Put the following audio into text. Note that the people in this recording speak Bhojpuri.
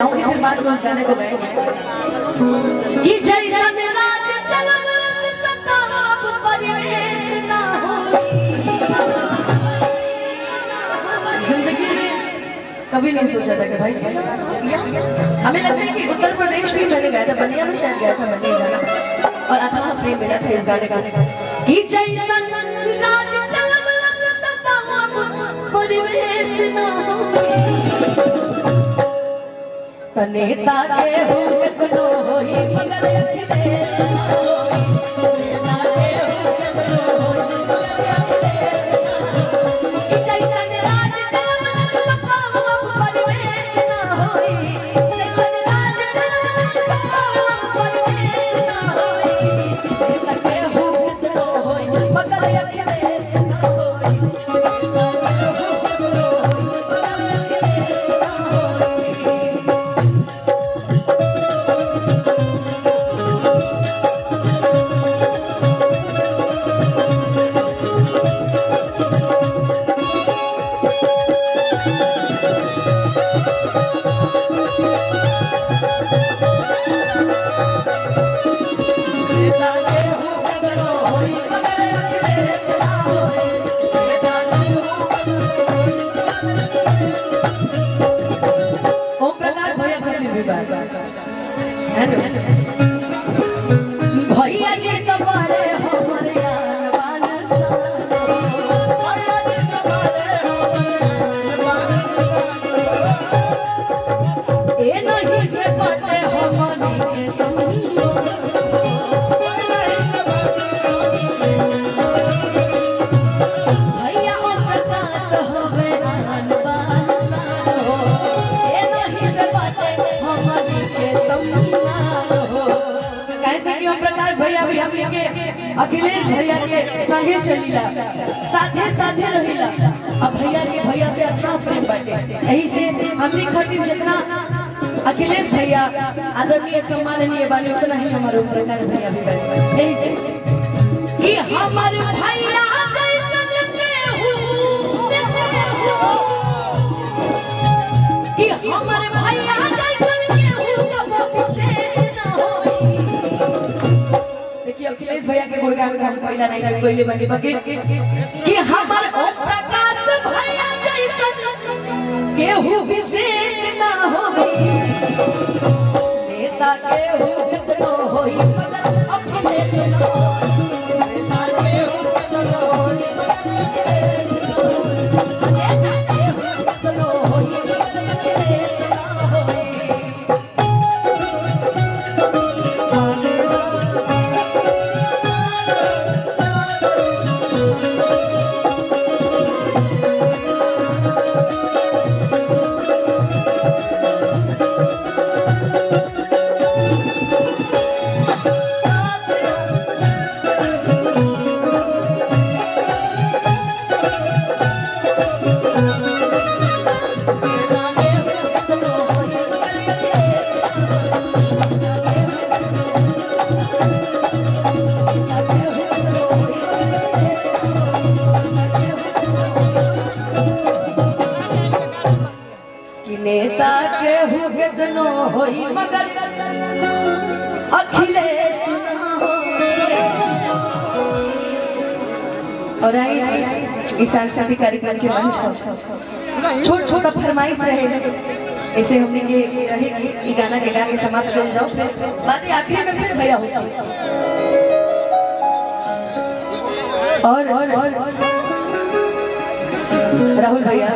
फिर बात को उस गाने को गाएंगे कि जैसन राज चलल सताब परिवेश ना हो। जिंदगी में कभी नहीं सोचा था कि भाई हमें लगता है कि उत्तर प्रदेश में मैंने गाया था, बनिया में शायद गाया था मैंने गाना, और अथाह प्रेम मिला था इस गाने का कि जैसन राज चलल सताब परिवेश ना हो। नेता के हो कितनो होई मगर अखिलेश ना होई। नेता के हो कितनो होई मगर अखिलेश ना होई। जैसन राज चलल सताब परिवेश ना होई। जैसन राज चलल सताब परिवेश ना होई। नेता के हो कितनो होई मगर अखिलेश ना होई। नेता के हो कितनो होई मगर अखिलेश ना होई। भैया जी तो बड़े हमरे आनवान ए नहीं से बड़े हमनी के संग भैया और प्रकाश होवे आनवान हो। ए नहीं से बड़े हमनी के संग प्रकाश भैया भी हम के अखिलेश भैया के संगे चलीला, साथे साथे रहिला। अब भैया से अच्छा प्रेम बाटे, यही से हमनी खातिर जितना अखिलेश भैया आदरणीय सम्माननीय बानी उतना ही हमारे प्रकाश भैया भी बाटे। यही से कि हमारे भैया जैसन कि हमारे भैया जैसन अखिलेश भैया के गुणगान में हम पहला नहीं कोई बनी बके कि हमार ओम प्रकाश भैया जैसन केहू विशेष ना होई। नेता केहू कितनो होई मगर अखिलेश ना होई। नेता केहू कितनो होई मगर अखिलेश ना होई। नेता केहू कितनो होई मगर अखिलेश ना होई। नेता के हो कितनो होई मगर अखिलेश ना होई। और इस सांस्कृतिक कार्यक्रम के मंच छोट छोटा फरमाइश रहे, ऐसे हमने के रहे कि गाना के गा के समाप्त कर जाओ, फिर बातें आखिर में फिर भैया होता। और राहुल भैया